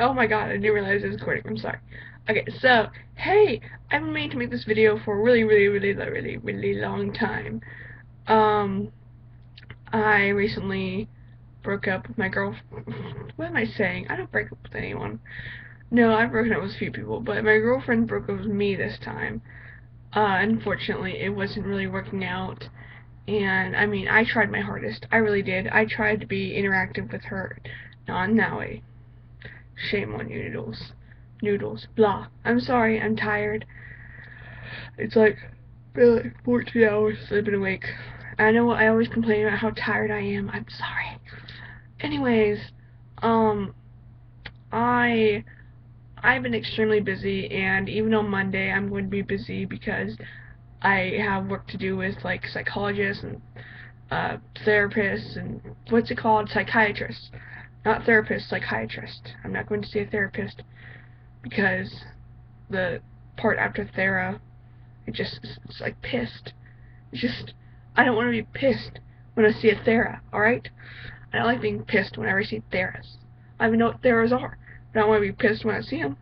Oh my god, I didn't realize it was recording. I'm sorry. Okay, so, hey, I've been meaning to make this video for a really long time. Um, I recently broke up with my girlfriend. What am I saying? I don't break up with anyone. No, I've broken up with a few people, but my girlfriend broke up with me this time. Unfortunately, it wasn't really working out. And, I mean, I tried my hardest. I really did. I tried to be interactive with her. Not in that way. Shame on you, Noodles. Noodles. Blah. I'm sorry, I'm tired. It's like, been like 14 hours since I've been awake. I know I always complain about how tired I am. I'm sorry. Anyways, um, I, I've been extremely busy, and even on Monday I'm going to be busy because I have work to do with, like, psychologists and, therapists and, what's it called? Psychiatrists. Not therapist, psychiatrist. I'm not going to say a therapist because the part after Thera, it's like pissed. It's just, I don't want to be pissed when I see a Thera, alright? I don't like being pissed whenever I see Theras. I don't even know what Theras are. I don't want to be pissed when I see them.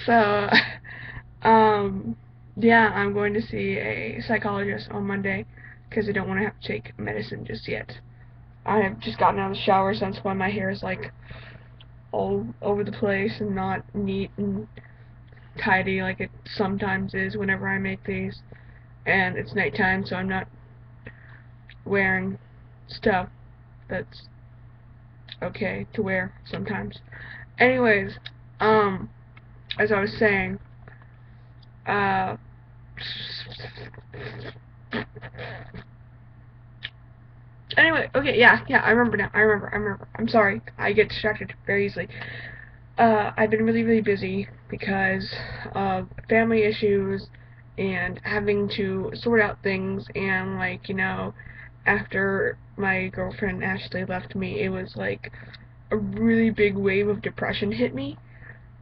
So, yeah, I'm going to see a psychologist on Monday because I don't want to have to take medicine just yet. I have just gotten out of the shower, so that's why my hair is like all over the place and not neat and tidy like it sometimes is whenever I make these. And it's nighttime, so I'm not wearing stuff that's okay to wear sometimes. Anyways, as I was saying, uh, anyway, okay, yeah, I remember now, I remember. I'm sorry, I get distracted very easily. I've been really busy because of family issues and having to sort out things, and, like, after my girlfriend Ashley left me, it was like a really big wave of depression hit me.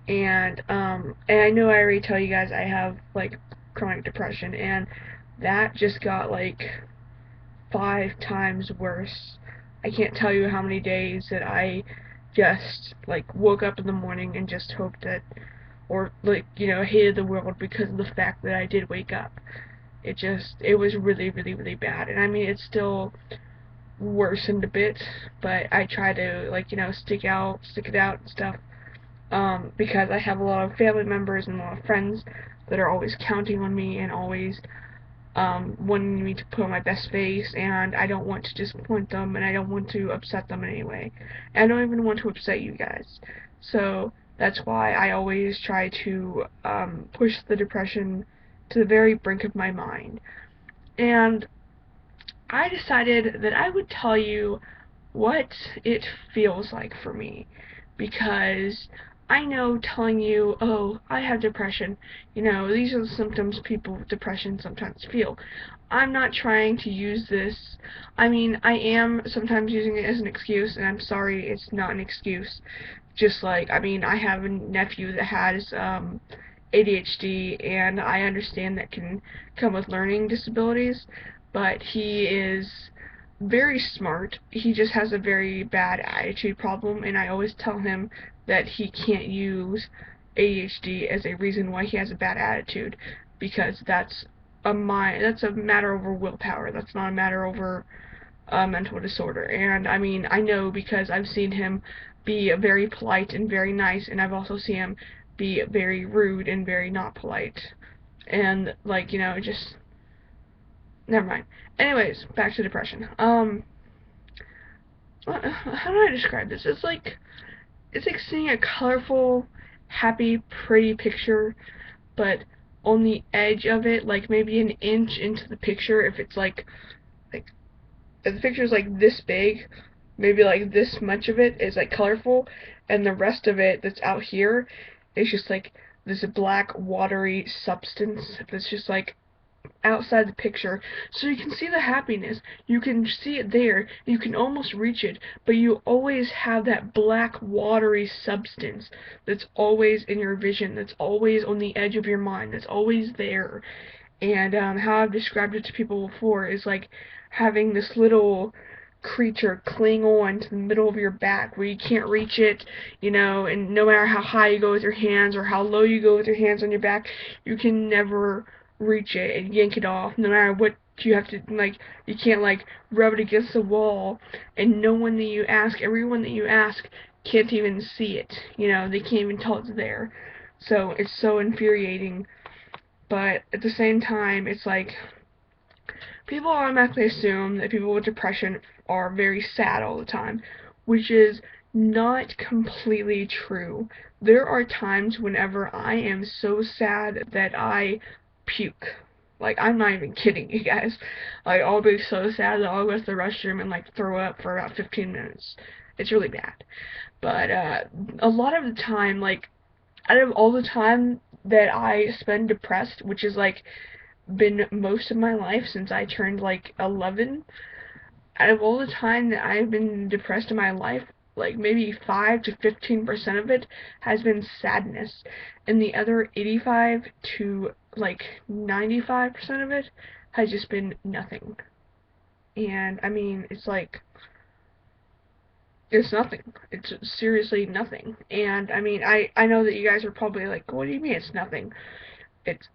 And I know I already tell you guys I have, like, chronic depression, and that just got, like, 5 times worse. I can't tell you how many days that I just, like, woke up in the morning and just hoped that, or, like, hated the world because of the fact that I did wake up. It was really bad. And I mean, it's still worsened a bit, but I try to, like, stick it out and stuff, because I have a lot of family members and a lot of friends that are always counting on me and always wanting me to put on my best face, and I don't want to disappoint them, and I don't want to upset them in any way. And I don't even want to upset you guys. So that's why I always try to push the depression to the very brink of my mind. And I decided that I would tell you what it feels like for me, because I know telling you, oh, I have depression, these are the symptoms people with depression sometimes feel. I'm not trying to use this. I mean, I am sometimes using it as an excuse, and I'm sorry, it's not an excuse. Just like, I mean, I have a nephew that has ADHD, and I understand that can come with learning disabilities, but he is very smart. He just has a very bad attitude problem, and I always tell him that he can't use ADHD as a reason why he has a bad attitude, because that's a matter over willpower. That's not a matter over a mental disorder. And I mean, I know because I've seen him be very polite and very nice, and I've also seen him be very rude and very not polite. And, like, just never mind. Anyways, back to depression. How do I describe this? It's like seeing a colorful, happy, pretty picture, but on the edge of it, like maybe an inch into the picture, if it's like if the picture's like this big, maybe like this much of it is like colorful, and the rest of it that's out here is just like this black watery substance that's just like outside the picture. So you can see the happiness, you can see it there, you can almost reach it, but you always have that black watery substance that's always in your vision, that's always on the edge of your mind, that's always there. And how I've described it to people before is like having this little creature cling on to the middle of your back where you can't reach it, you know, and no matter how high you go with your hands or how low you go with your hands on your back, you can never reach it and yank it off, no matter what you have to, like, you can't, like, rub it against the wall, and everyone that you ask can't even see it, you know, they can't even tell it's there. So it's so infuriating, but at the same time, it's like, people automatically assume that people with depression are very sad all the time, which is not completely true. There are times whenever I am so sad that I puke. Like, I'm not even kidding you guys. Like, I'll be so sad that I'll go to the restroom and, like, throw up for about 15 minutes. It's really bad. But, a lot of the time, like, out of all the time that I spend depressed, which is, like, been most of my life since I turned, like, 11, out of all the time that I've been depressed in my life, like, maybe 5 to 15% of it has been sadness, and the other 85 to, like, 95% of it has just been nothing. And, I mean, it's like, it's nothing. It's seriously nothing. And, I mean, I know that you guys are probably like, what do you mean it's nothing?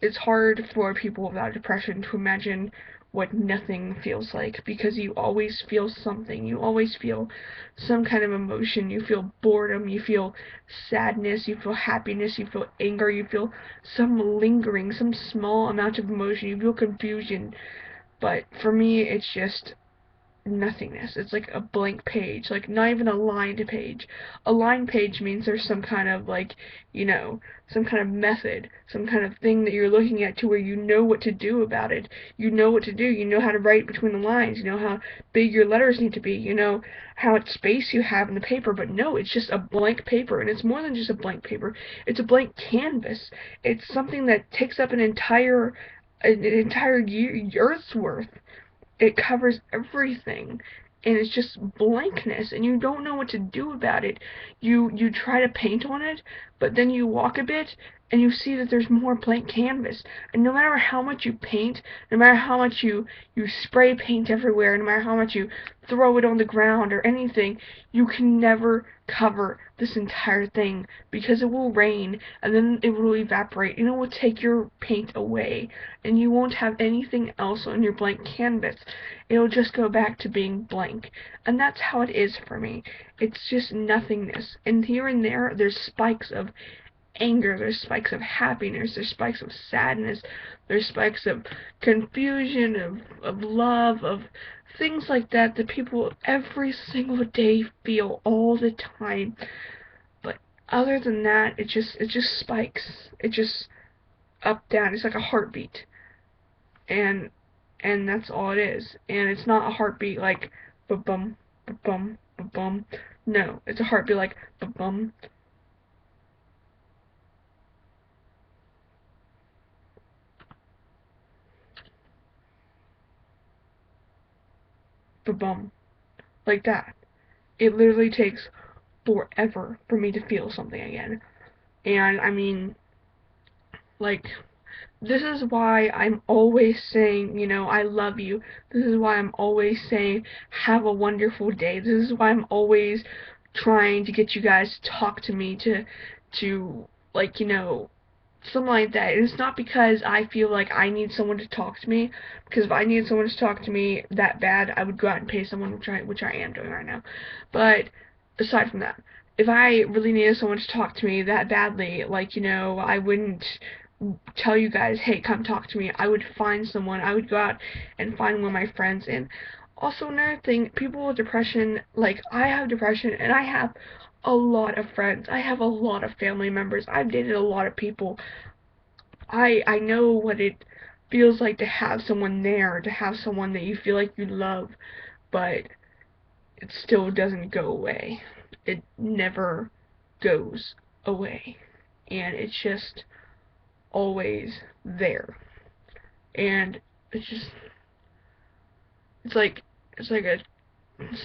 It's hard for people without depression to imagine what nothing feels like, because you always feel something. You always feel some kind of emotion. You feel boredom, you feel sadness, you feel happiness, you feel anger, you feel some lingering, some small amount of emotion, you feel confusion. But for me, it's just nothingness. It's like a blank page, like not even a lined page. A lined page means there's some kind of, like, you know, some kind of method, some kind of thing that you're looking at to where you know what to do about it. You know what to do. You know how to write between the lines. You know how big your letters need to be. You know how much space you have in the paper. But no, it's just a blank paper, and it's more than just a blank paper. It's a blank canvas. It's something that takes up an entire Earth's worth. It covers everything, and it's just blankness, and you don't know what to do about it. You try to paint on it, but then you walk a bit and you see that there's more blank canvas, and no matter how much you paint, no matter how much you spray paint everywhere, no matter how much you throw it on the ground or anything, you can never cover this entire thing, because it will rain and then it will evaporate and it will take your paint away, and you won't have anything else on your blank canvas. It'll just go back to being blank. And that's how it is for me. It's just nothingness. And here and there, there's spikes of anger, there's spikes of happiness, there's spikes of sadness, there's spikes of confusion, of love, of things like that that people every single day feel all the time. But other than that, it just spikes. It just up, down. It's like a heartbeat. And that's all it is. And it's not a heartbeat like ba-bum, ba-bum, ba-bum. No, it's a heartbeat like ba-bum, ba-bum, like that. It literally takes forever for me to feel something again. And I mean, like, this is why I'm always saying, you know, I love you. This is why I'm always saying, have a wonderful day. This is why I'm always trying to get you guys to talk to me, to like, you know, something like that. And it's not because I feel like I need someone to talk to me, because if I needed someone to talk to me that bad, I would go out and pay someone, which I am doing right now. But aside from that, if I really needed someone to talk to me that badly, like, you know, I wouldn't tell you guys, hey, come talk to me. I would find someone. I would go out and find one of my friends. And also another thing, people with depression, like, I have depression, and I have a lot of friends. I have a lot of family members. I've dated a lot of people. I know what it feels like to have someone there, to have someone that you feel like you love, but it still doesn't go away. It never goes away. And it's just always there. And it's like a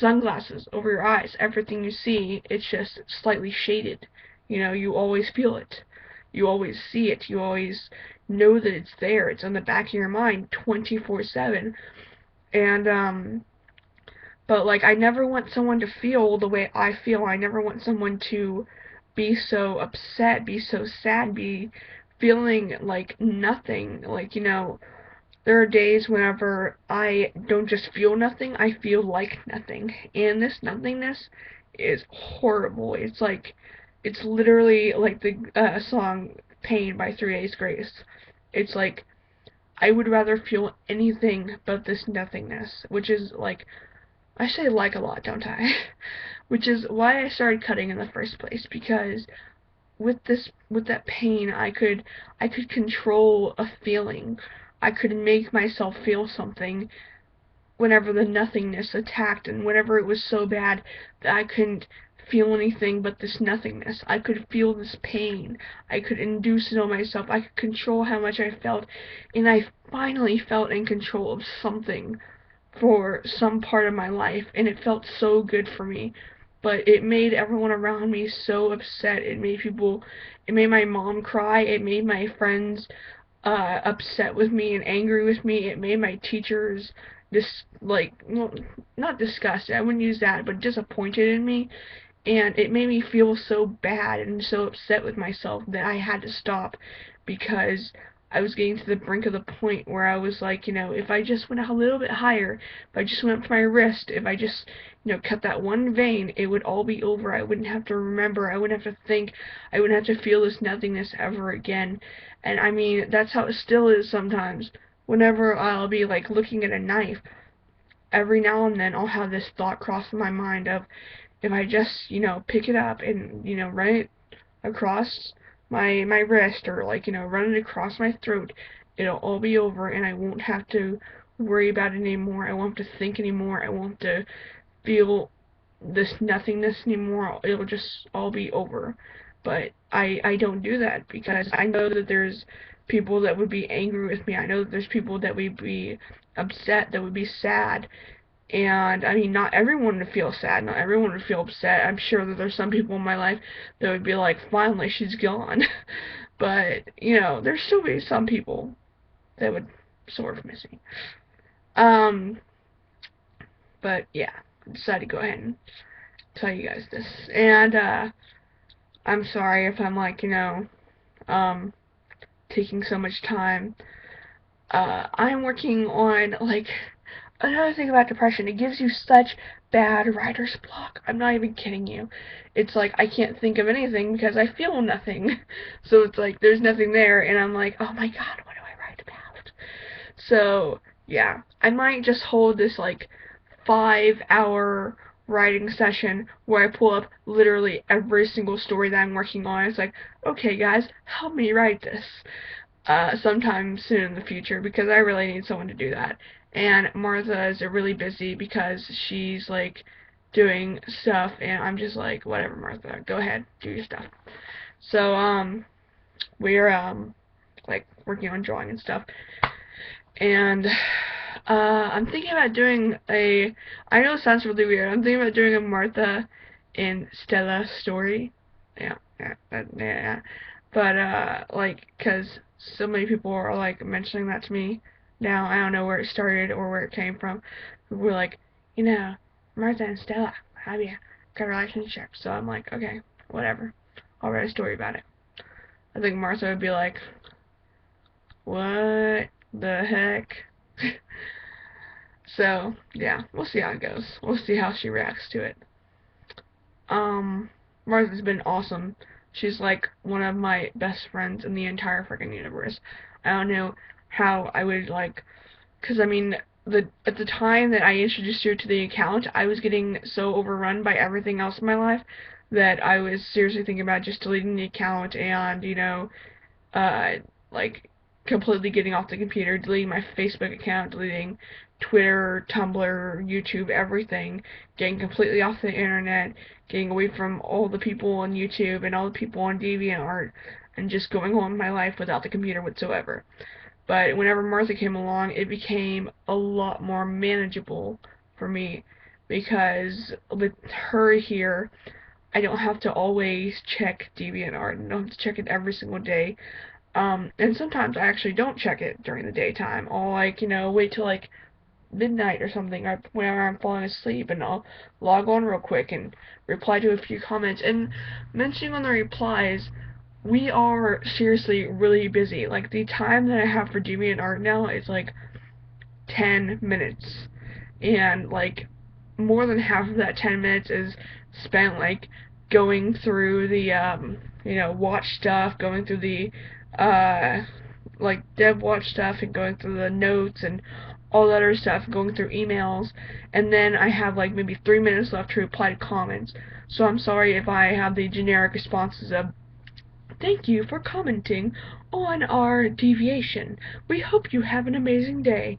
sunglasses over your eyes. Everything you see, it's just slightly shaded. You know, you always feel it. You always see it. You always know that it's there. It's on the back of your mind 24/7. And But, like, I never want someone to feel the way I feel. I never want someone to be so upset, be so sad, be feeling like nothing. Like, there are days whenever I don't just feel nothing, I feel like nothing. And this nothingness is horrible. It's literally like the song Pain by 3 Days Grace. It's like, I would rather feel anything but this nothingness, which is like, I say like a lot, don't I? Which is why I started cutting in the first place, because with that pain, I could control a feeling. I could make myself feel something whenever the nothingness attacked, and whenever it was so bad that I couldn't feel anything but this nothingness. I could feel this pain. I could induce it on myself. I could control how much I felt, and I finally felt in control of something for some part of my life, and it felt so good for me. But it made everyone around me so upset. It made my mom cry. It made my friends upset with me and angry with me. It made my teachers well, not disgusted, I wouldn't use that, but disappointed in me. And it made me feel so bad and so upset with myself that I had to stop, because I was getting to the brink of the point where I was like, if I just went a little bit higher, if I just went up to my wrist, if I just, cut that one vein, it would all be over. I wouldn't have to remember, I wouldn't have to think, I wouldn't have to feel this nothingness ever again. And I mean, that's how it still is sometimes. Whenever I'll be like looking at a knife, every now and then I'll have this thought cross in my mind of, if I just, pick it up and, run it across my wrist, or like, run it across my throat, it'll all be over, and I won't have to worry about it anymore. I won't have to think anymore. I won't have to feel this nothingness anymore. It'll just all be over. But I don't do that, because I know that there's people that would be angry with me. I know that there's people that would be upset, that would be sad. And, I mean, not everyone would feel sad, not everyone would feel upset. I'm sure that there's some people in my life that would be like, finally, she's gone. But, there's still be some people that would sort of miss me. But, yeah, I decided to go ahead and tell you guys this. And, I'm sorry if I'm, like, taking so much time. I'm working on, like, another thing about depression, it gives you such bad writer's block. I'm not even kidding you. It's like, I can't think of anything because I feel nothing. So it's like, there's nothing there, and I'm like, oh my god, what do I write about? So, yeah, I might just hold this, like, 5-hour writing session where I pull up literally every single story that I'm working on. It's like, okay guys, help me write this. Sometime soon in the future, because I really need someone to do that. And Martha is really busy because she's like doing stuff, and I'm just like, whatever, Martha, go ahead, do your stuff. So we're like working on drawing and stuff, and I'm thinking about doing I know it sounds really weird, I'm thinking about doing a Martha and Stella story. Yeah. But like, 'cause so many people are like mentioning that to me now. I don't know where it started or where it came from. We're like, Martha and Stella have a good relationship. So I'm like, okay, whatever. I'll write a story about it. I think Martha would be like, what the heck? So, yeah, we'll see how it goes. We'll see how she reacts to it. Martha's been awesome. She's like one of my best friends in the entire freaking universe. I don't know how I would like, because I mean, at the time that I introduced her to the account, I was getting so overrun by everything else in my life that I was seriously thinking about just deleting the account and, like, completely getting off the computer, deleting my Facebook account, deleting Twitter, Tumblr, YouTube, everything, getting completely off the internet, getting away from all the people on YouTube and all the people on DeviantArt, and just going on with my life without the computer whatsoever. But whenever Martha came along, it became a lot more manageable for me, because with her here, I don't have to always check DeviantArt, and I don't have to check it every single day. And sometimes I actually don't check it during the daytime. I'll, like, wait till, like, midnight or something, whenever I'm falling asleep, and I'll log on real quick and reply to a few comments. And mentioning on the replies, we are seriously really busy. Like, the time that I have for DeviantArt now is like 10 minutes, and like more than half of that 10 minutes is spent like going through the watch stuff, going through the like DevART stuff, and going through the notes and all that other stuff, going through emails, and then I have like maybe 3 minutes left to reply to comments. So I'm sorry if I have the generic responses of "Thank you for commenting on our deviation. We hope you have an amazing day.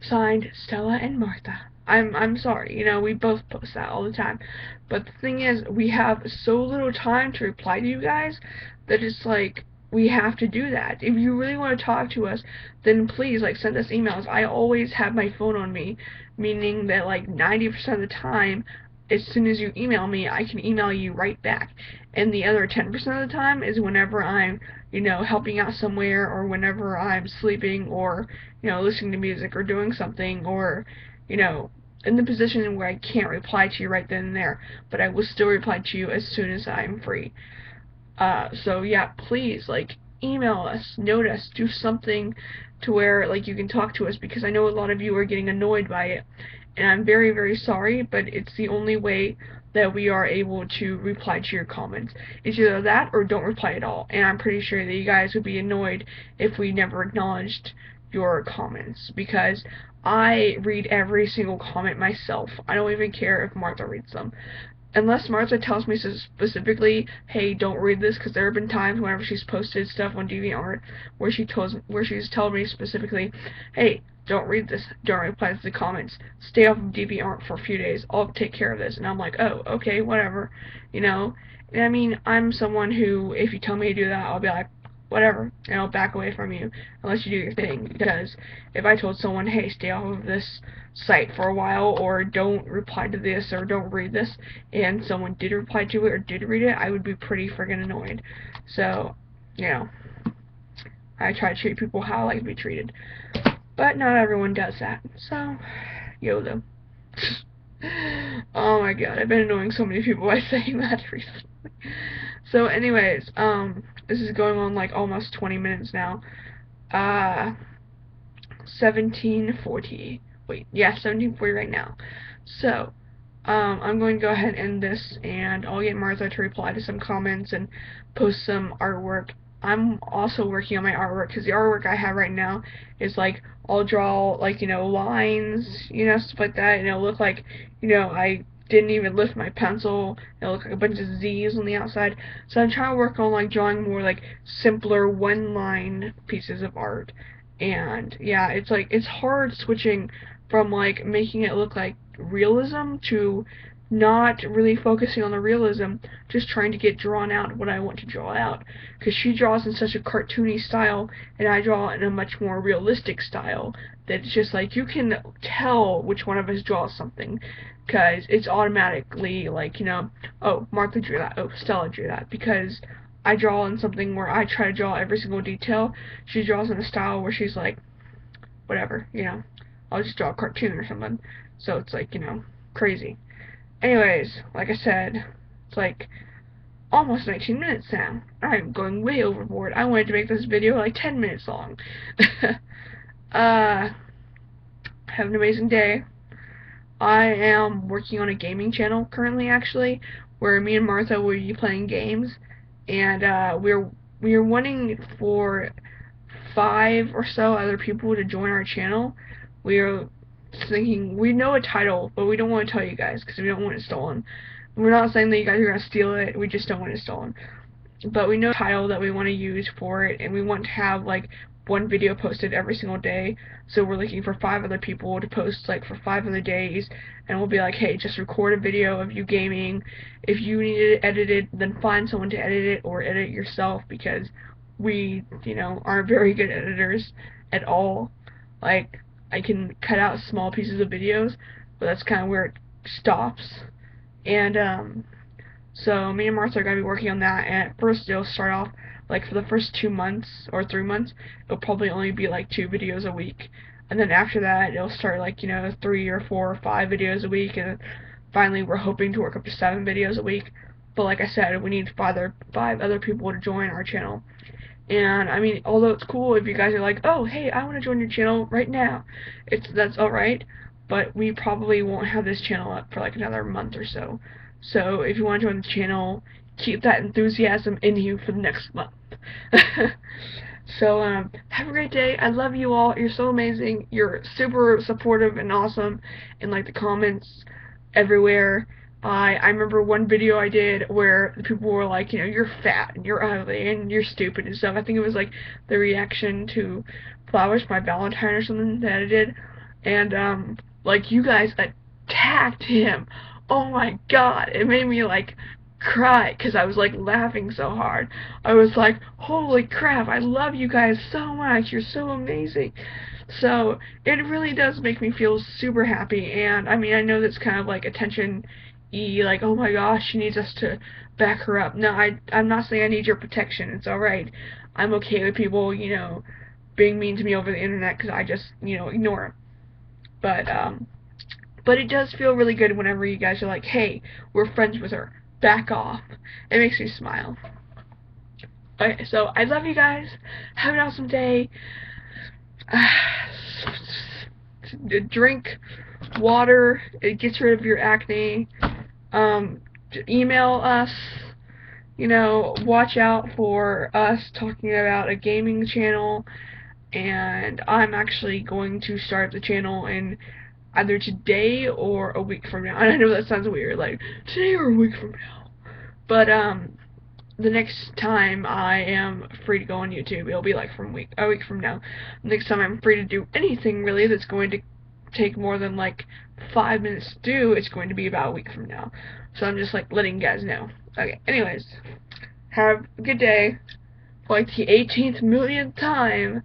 Signed, Stella and Martha." I'm sorry, we both post that all the time. But the thing is, we have so little time to reply to you guys that it's like, we have to do that. If you really want to talk to us, then please, like, send us emails. I always have my phone on me, meaning that, like, 90% of the time, as soon as you email me, I can email you right back. And the other 10% of the time is whenever I'm, helping out somewhere, or whenever I'm sleeping, or, listening to music, or doing something, or, in the position where I can't reply to you right then and there, but I will still reply to you as soon as I'm free. So yeah, please, like, email us, note us, do something to where, like, you can talk to us, because I know a lot of you are getting annoyed by it, and I'm very, very sorry, but it's the only way that we are able to reply to your comments. It's either that or don't reply at all, and I'm pretty sure that you guys would be annoyed if we never acknowledged your comments, because I read every single comment myself. I don't even care if Martha reads them. Unless Martha tells me specifically, hey, don't read this, because there have been times whenever she's posted stuff on DeviantArt where she's told me specifically, hey, don't read this, don't reply to the comments, stay off of DeviantArt for a few days, I'll take care of this. And I'm like, oh, okay, whatever, And I mean, I'm someone who, if you tell me to do that, I'll be like, whatever, and I'll back away from you unless you do your thing. Because if I told someone, hey, stay off of this site for a while, or don't reply to this, or don't read this, and someone did reply to it or did read it, I would be pretty friggin' annoyed. So, I try to treat people how I like to be treated. But not everyone does that. So, YOLO. Oh my god, I've been annoying so many people by saying that recently. So anyways, this is going on like almost 20 minutes now. 17:40. Wait, yeah, 17:40 right now. So, I'm going to go ahead and end this, and I'll get Martha to reply to some comments and post some artwork. I'm also working on my artwork, because the artwork I have right now is like, I'll draw, like, lines, stuff like that, and it'll look like, I didn't even lift my pencil, it'll look like a bunch of Z's on the outside. So I'm trying to work on, like, drawing more, like, simpler one-line pieces of art. And, yeah, it's, like, it's hard switching from, like, making it look like realism to not really focusing on the realism, just trying to get drawn out what I want to draw out. Because she draws in such a cartoony style, and I draw in a much more realistic style, that it's just like, you can tell which one of us draws something, because it's automatically like, oh, Martha drew that, oh, Stella drew that, because I draw in something where I try to draw every single detail. She draws in a style where she's like, whatever, I'll just draw a cartoon or something. So it's like, crazy. Anyways, like I said, it's like almost 19 minutes now. I'm going way overboard. I wanted to make this video like 10 minutes long. Have an amazing day. I am working on a gaming channel currently, actually, where me and Martha will be playing games, and we're wanting for 5 or so other people to join our channel. We're thinking, we know a title, but we don't want to tell you guys because we don't want it stolen. We're not saying that you guys are going to steal it, we just don't want it stolen. But we know a title that we want to use for it, and we want to have like one video posted every single day. So we're looking for 5 other people to post like for 5 other days, and we'll be like, hey, just record a video of you gaming. If you need it edited, then find someone to edit it, or edit it yourself, because we, aren't very good editors at all. Like, I can cut out small pieces of videos, but that's kind of where it stops. And so me and Martha are going to be working on that, and at first it'll start off, like, for the first 2 months or 3 months, it'll probably only be like 2 videos a week. and then after that it'll start like, 3 or 4 or 5 videos a week, and finally we're hoping to work up to 7 videos a week. But like I said, we need five other people to join our channel. And I mean, although it's cool if you guys are like, oh hey, I want to join your channel right now, that's alright, but we probably won't have this channel up for like another month or so. So if you want to join the channel, keep that enthusiasm in you for the next month. So have a great day. I love you all. You're so amazing. You're super supportive and awesome in like the comments everywhere. I remember one video I did where the people were like, you're fat and you're ugly and you're stupid and stuff. I think it was like the reaction to Flowers by Valentine or something that I did. And like, you guys attacked him. Oh my god, it made me like cry because I was like laughing so hard. I was like, holy crap, I love you guys so much. You're so amazing. So it really does make me feel super happy. And I mean, I know that's kind of like attention-y, like, oh my gosh, she needs us to back her up. No, I'm not saying I need your protection. It's alright. I'm okay with people, being mean to me over the internet because I just, ignore them. But it does feel really good whenever you guys are like, hey, we're friends with her. Back off. It makes me smile. Okay, so I love you guys. Have an awesome day. Drink water. It gets rid of your acne. Email us. Watch out for us talking about a gaming channel. And I'm actually going to start the channel in either today or a week from now. And I know that sounds weird, like, today or a week from now. But, the next time I am free to go on YouTube, it'll be like a week from now. The next time I'm free to do anything, really, that's going to take more than, like, 5 minutes to do, it's going to be about a week from now. So I'm just, like, letting you guys know. Okay, anyways, have a good day. For, like, the 18th millionth time,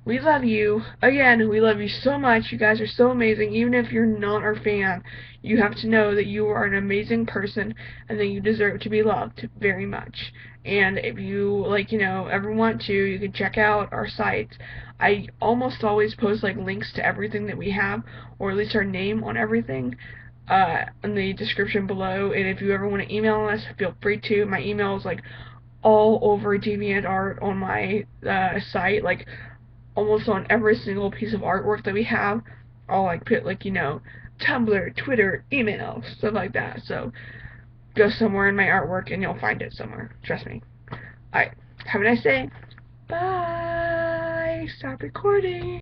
we love you. Again, we love you so much. You guys are so amazing. Even if you're not our fan, you have to know that you are an amazing person and that you deserve to be loved very much. And if you, ever want to, you can check out our site. I almost always post, links to everything that we have, or at least our name on everything, in the description below. And if you ever want to email us, feel free to. My email is, all over DevART on my site, almost on every single piece of artwork that we have. I'll put Tumblr, Twitter, email, stuff like that. So go somewhere in my artwork and you'll find it somewhere. Trust me. Alright, have a nice day. Bye. Stop recording.